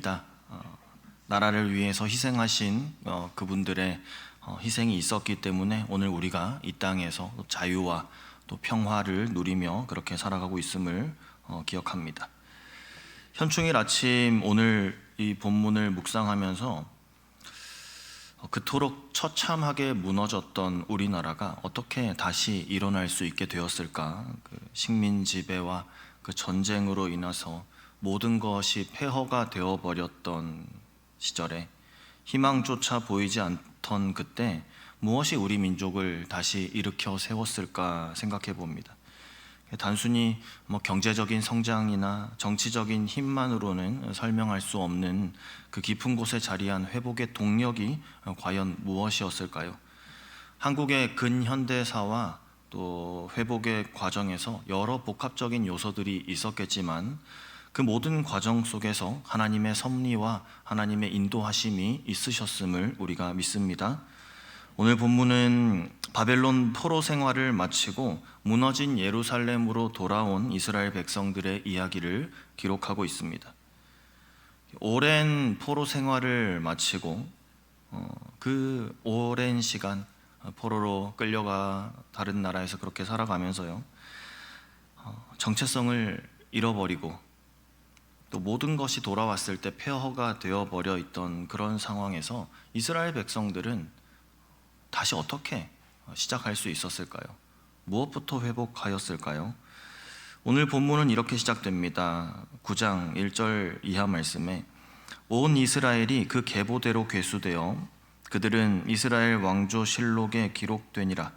있습니다. 나라를 위해서 희생하신 그분들의 희생이 있었기 때문에 오늘 우리가 이 땅에서 자유와 또 평화를 누리며 그렇게 살아가고 있음을 기억합니다. 현충일 아침 오늘 이 본문을 묵상하면서 그토록 처참하게 무너졌던 우리나라가 어떻게 다시 일어날 수 있게 되었을까? 그 식민 지배와 그 전쟁으로 인해서 모든 것이 폐허가 되어버렸던 시절에 희망조차 보이지 않던 그때 무엇이 우리 민족을 다시 일으켜 세웠을까 생각해 봅니다. 단순히 경제적인 성장이나 정치적인 힘만으로는 설명할 수 없는 그 깊은 곳에 자리한 회복의 동력이 과연 무엇이었을까요? 한국의 근현대사와 또 회복의 과정에서 여러 복합적인 요소들이 있었겠지만 그 모든 과정 속에서 하나님의 섭리와 하나님의 인도하심이 있으셨음을 우리가 믿습니다. 오늘 본문은 바벨론 포로 생활을 마치고 무너진 예루살렘으로 돌아온 이스라엘 백성들의 이야기를 기록하고 있습니다. 오랜 포로 생활을 마치고 그 오랜 시간 포로로 끌려가 다른 나라에서 그렇게 살아가면서요, 정체성을 잃어버리고 또 모든 것이 돌아왔을 때 폐허가 되어버려 있던 그런 상황에서 이스라엘 백성들은 다시 어떻게 시작할 수 있었을까요? 무엇부터 회복하였을까요? 오늘 본문은 이렇게 시작됩니다. 9장 1절 이하 말씀에 온 이스라엘이 그 계보대로 괴수되어 그들은 이스라엘 왕조 실록에 기록되니라.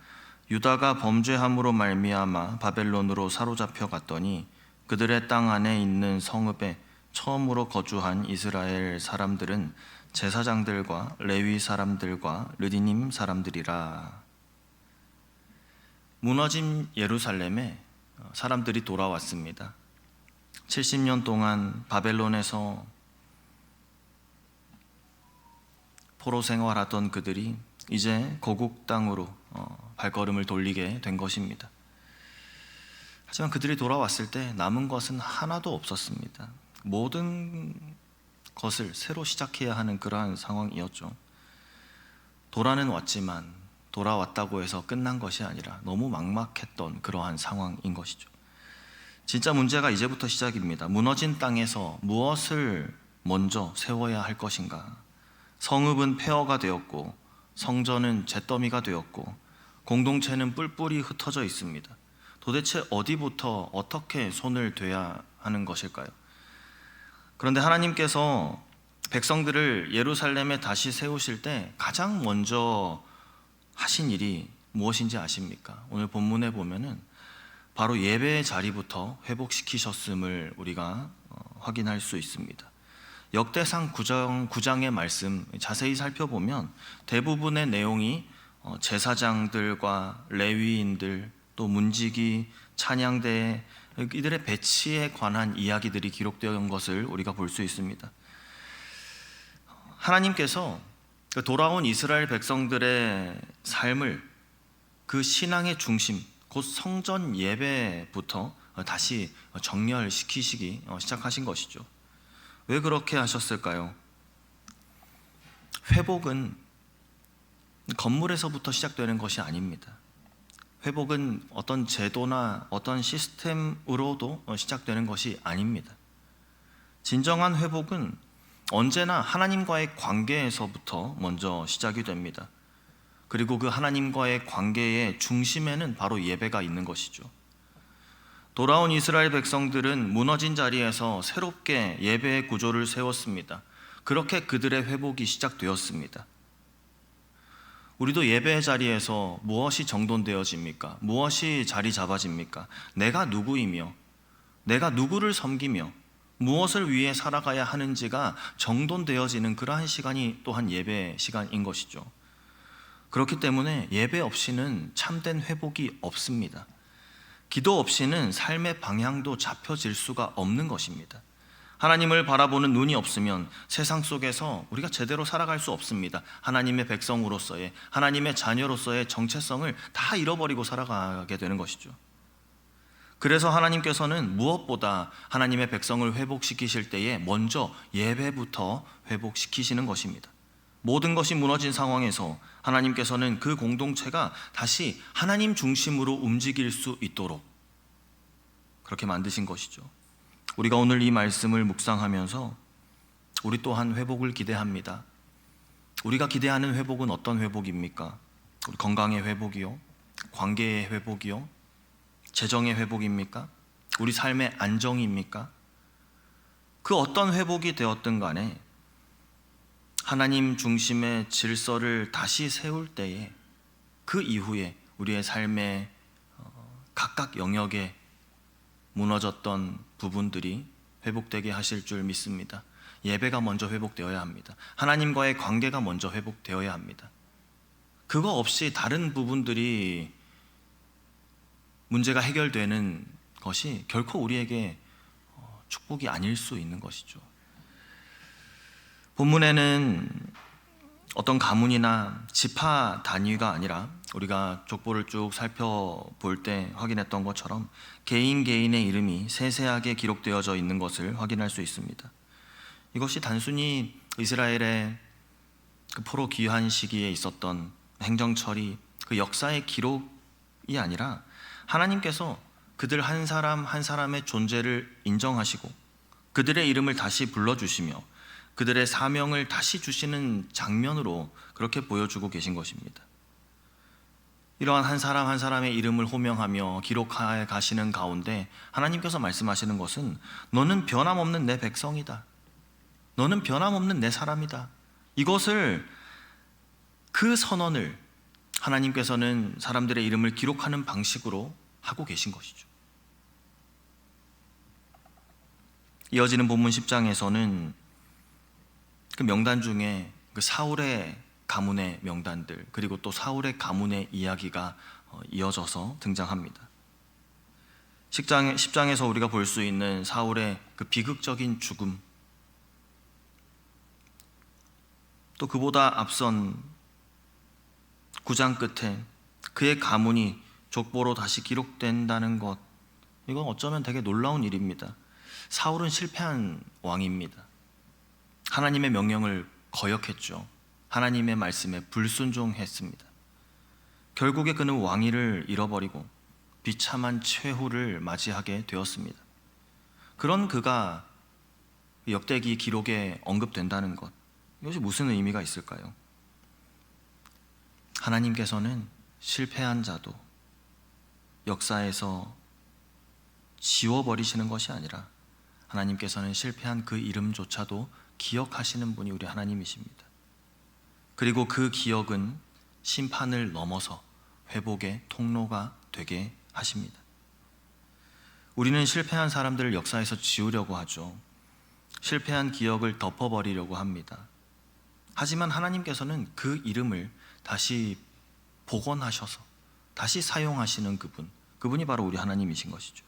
유다가 범죄함으로 말미암아 바벨론으로 사로잡혀 갔더니 그들의 땅 안에 있는 성읍에 처음으로 거주한 이스라엘 사람들은 제사장들과 레위 사람들과 르디님 사람들이라. 무너진 예루살렘에 사람들이 돌아왔습니다. 70년 동안 바벨론에서 포로 생활하던 그들이 이제 고국 땅으로 발걸음을 돌리게 된 것입니다. 하지만 그들이 돌아왔을 때 남은 것은 하나도 없었습니다. 모든 것을 새로 시작해야 하는 그러한 상황이었죠. 도라는 왔지만 돌아왔다고 해서 끝난 것이 아니라 너무 막막했던 그러한 상황인 것이죠. 진짜 문제가 이제부터 시작입니다. 무너진 땅에서 무엇을 먼저 세워야 할 것인가? 성읍은 폐허가 되었고 성전은 잿더미가 되었고 공동체는 뿔뿔이 흩어져 있습니다. 도대체 어디부터 어떻게 손을 대야 하는 것일까요? 그런데 하나님께서 백성들을 예루살렘에 다시 세우실 때 가장 먼저 하신 일이 무엇인지 아십니까? 오늘 본문에 보면은 바로 예배의 자리부터 회복시키셨음을 우리가 확인할 수 있습니다. 역대상 9장의 말씀 자세히 살펴보면 대부분의 내용이 제사장들과 레위인들 또 문지기, 찬양대 이들의 배치에 관한 이야기들이 기록되어 온 것을 우리가 볼 수 있습니다. 하나님께서 돌아온 이스라엘 백성들의 삶을 그 신앙의 중심, 곧 성전 예배부터 다시 정렬시키시기 시작하신 것이죠. 왜 그렇게 하셨을까요? 회복은 건물에서부터 시작되는 것이 아닙니다. 회복은 어떤 제도나 어떤 시스템으로도 시작되는 것이 아닙니다. 진정한 회복은 언제나 하나님과의 관계에서부터 먼저 시작이 됩니다. 그리고 그 하나님과의 관계의 중심에는 바로 예배가 있는 것이죠. 돌아온 이스라엘 백성들은 무너진 자리에서 새롭게 예배의 구조를 세웠습니다. 그렇게 그들의 회복이 시작되었습니다. 우리도 예배의 자리에서 무엇이 정돈되어집니까? 무엇이 자리 잡아집니까? 내가 누구이며 내가 누구를 섬기며 무엇을 위해 살아가야 하는지가 정돈되어지는 그러한 시간이 또한 예배 시간인 것이죠. 그렇기 때문에 예배 없이는 참된 회복이 없습니다. 기도 없이는 삶의 방향도 잡혀질 수가 없는 것입니다. 하나님을 바라보는 눈이 없으면 세상 속에서 우리가 제대로 살아갈 수 없습니다. 하나님의 백성으로서의, 하나님의 자녀로서의 정체성을 다 잃어버리고 살아가게 되는 것이죠. 그래서 하나님께서는 무엇보다 하나님의 백성을 회복시키실 때에 먼저 예배부터 회복시키시는 것입니다. 모든 것이 무너진 상황에서 하나님께서는 그 공동체가 다시 하나님 중심으로 움직일 수 있도록 그렇게 만드신 것이죠. 우리가 오늘 이 말씀을 묵상하면서 우리 또한 회복을 기대합니다. 우리가 기대하는 회복은 어떤 회복입니까? 우리 건강의 회복이요? 관계의 회복이요? 재정의 회복입니까? 우리 삶의 안정입니까? 그 어떤 회복이 되었든 간에 하나님 중심의 질서를 다시 세울 때에 그 이후에 우리의 삶의 각각 영역에 무너졌던 부분들이 회복되게 하실 줄 믿습니다. 예배가 먼저 회복되어야 합니다. 하나님과의 관계가 먼저 회복되어야 합니다. 그거 없이 다른 부분들이 문제가 해결되는 것이 결코 우리에게 축복이 아닐 수 있는 것이죠. 본문에는 어떤 가문이나 지파 단위가 아니라 우리가 족보를 쭉 살펴볼 때 확인했던 것처럼 개인 개인의 이름이 세세하게 기록되어져 있는 것을 확인할 수 있습니다. 이것이 단순히 이스라엘의 그 포로 귀환 시기에 있었던 행정처리, 그 역사의 기록이 아니라 하나님께서 그들 한 사람 한 사람의 존재를 인정하시고 그들의 이름을 다시 불러주시며 그들의 사명을 다시 주시는 장면으로 그렇게 보여주고 계신 것입니다. 이러한 한 사람 한 사람의 이름을 호명하며 기록하여 가시는 가운데 하나님께서 말씀하시는 것은 너는 변함없는 내 백성이다. 너는 변함없는 내 사람이다. 이것을 그 선언을 하나님께서는 사람들의 이름을 기록하는 방식으로 하고 계신 것이죠. 이어지는 본문 10장에서는 그 명단 중에 그 사울의 가문의 명단들 그리고 또 사울의 가문의 이야기가 이어져서 등장합니다. 10장에서 우리가 볼 수 있는 사울의 그 비극적인 죽음, 또 그보다 앞선 9장 끝에 그의 가문이 족보로 다시 기록된다는 것, 이건 어쩌면 되게 놀라운 일입니다. 사울은 실패한 왕입니다. 하나님의 명령을 거역했죠. 하나님의 말씀에 불순종했습니다. 결국에 그는 왕위를 잃어버리고 비참한 최후를 맞이하게 되었습니다. 그런 그가 역대기 기록에 언급된다는 것, 이것이 무슨 의미가 있을까요? 하나님께서는 실패한 자도 역사에서 지워버리시는 것이 아니라 하나님께서는 실패한 그 이름조차도 기억하시는 분이 우리 하나님이십니다. 그리고 그 기억은 심판을 넘어서 회복의 통로가 되게 하십니다. 우리는 실패한 사람들을 역사에서 지우려고 하죠. 실패한 기억을 덮어버리려고 합니다. 하지만 하나님께서는 그 이름을 다시 복원하셔서 다시 사용하시는 그분이 바로 우리 하나님이신 것이죠.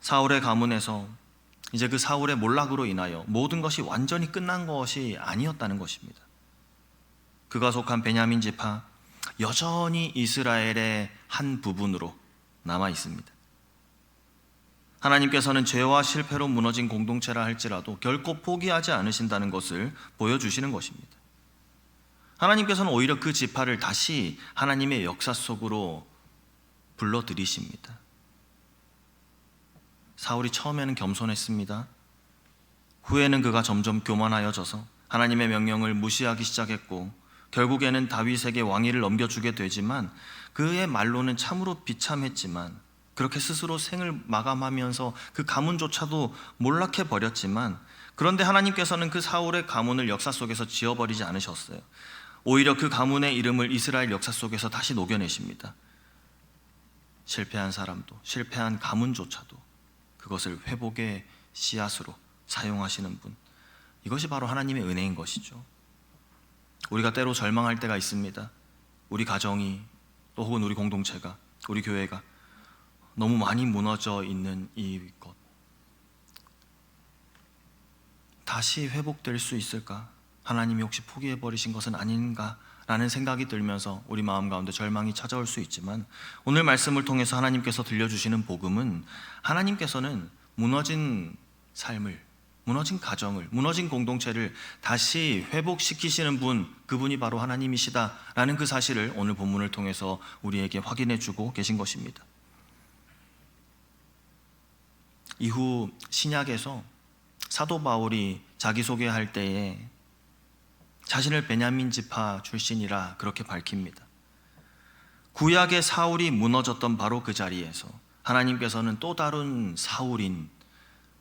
사울의 가문에서 이제 그 사울의 몰락으로 인하여 모든 것이 완전히 끝난 것이 아니었다는 것입니다. 그가 속한 베냐민 지파 여전히 이스라엘의 한 부분으로 남아 있습니다. 하나님께서는 죄와 실패로 무너진 공동체라 할지라도 결코 포기하지 않으신다는 것을 보여주시는 것입니다. 하나님께서는 오히려 그 지파를 다시 하나님의 역사 속으로 불러들이십니다. 사울이 처음에는 겸손했습니다. 후에는 그가 점점 교만하여져서 하나님의 명령을 무시하기 시작했고 결국에는 다윗에게 왕위를 넘겨주게 되지만 그의 말로는 참으로 비참했지만 그렇게 스스로 생을 마감하면서 그 가문조차도 몰락해 버렸지만 그런데 하나님께서는 그 사울의 가문을 역사 속에서 지워버리지 않으셨어요. 오히려 그 가문의 이름을 이스라엘 역사 속에서 다시 녹여내십니다. 실패한 사람도 실패한 가문조차도 그것을 회복의 씨앗으로 사용하시는 분, 이것이 바로 하나님의 은혜인 것이죠. 우리가 때로 절망할 때가 있습니다. 우리 가정이 또 혹은 우리 공동체가 우리 교회가 너무 많이 무너져 있는 이것 다시 회복될 수 있을까? 하나님이 혹시 포기해버리신 것은 아닌가 라는 생각이 들면서 우리 마음 가운데 절망이 찾아올 수 있지만, 오늘 말씀을 통해서 하나님께서 들려주시는 복음은 하나님께서는 무너진 삶을, 무너진 가정을, 무너진 공동체를 다시 회복시키시는 분, 그분이 바로 하나님이시다라는 그 사실을 오늘 본문을 통해서 우리에게 확인해 주고 계신 것입니다. 이후 신약에서 사도 바울이 자기소개할 때에 자신을 베냐민 지파 출신이라 그렇게 밝힙니다. 구약의 사울이 무너졌던 바로 그 자리에서 하나님께서는 또 다른 사울인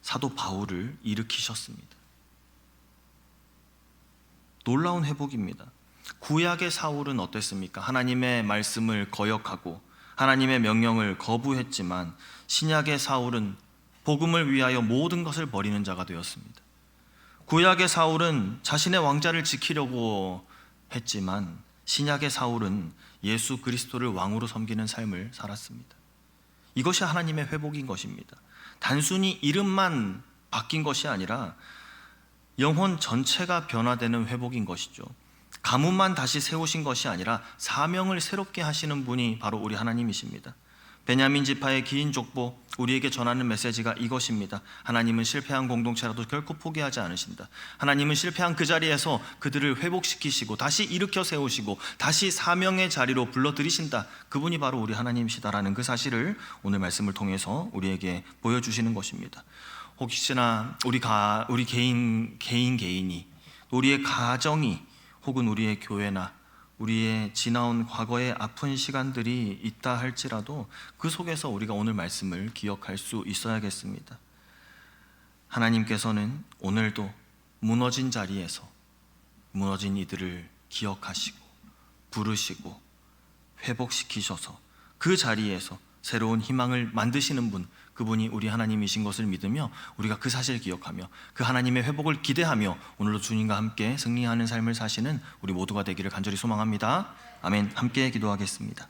사도 바울을 일으키셨습니다. 놀라운 회복입니다. 구약의 사울은 어땠습니까? 하나님의 말씀을 거역하고 하나님의 명령을 거부했지만, 신약의 사울은 복음을 위하여 모든 것을 버리는 자가 되었습니다. 구약의 사울은 자신의 왕자를 지키려고 했지만, 신약의 사울은 예수 그리스도를 왕으로 섬기는 삶을 살았습니다. 이것이 하나님의 회복인 것입니다. 단순히 이름만 바뀐 것이 아니라 영혼 전체가 변화되는 회복인 것이죠. 가문만 다시 세우신 것이 아니라 사명을 새롭게 하시는 분이 바로 우리 하나님이십니다. 베냐민 지파의 긴 족보, 우리에게 전하는 메시지가 이것입니다. 하나님은 실패한 공동체라도 결코 포기하지 않으신다. 하나님은 실패한 그 자리에서 그들을 회복시키시고 다시 일으켜 세우시고 다시 사명의 자리로 불러들이신다. 그분이 바로 우리 하나님이시다라는 그 사실을 오늘 말씀을 통해서 우리에게 보여주시는 것입니다. 혹시나 우리 개인이, 우리의 가정이, 혹은 우리의 교회나 우리의 지나온 과거의 아픈 시간들이 있다 할지라도 그 속에서 우리가 오늘 말씀을 기억할 수 있어야겠습니다. 하나님께서는 오늘도 무너진 자리에서 무너진 이들을 기억하시고 부르시고 회복시키셔서 그 자리에서 새로운 희망을 만드시는 분, 그분이 우리 하나님이신 것을 믿으며 우리가 그 사실을 기억하며 그 하나님의 회복을 기대하며 오늘도 주님과 함께 승리하는 삶을 사시는 우리 모두가 되기를 간절히 소망합니다. 아멘. 함께 기도하겠습니다.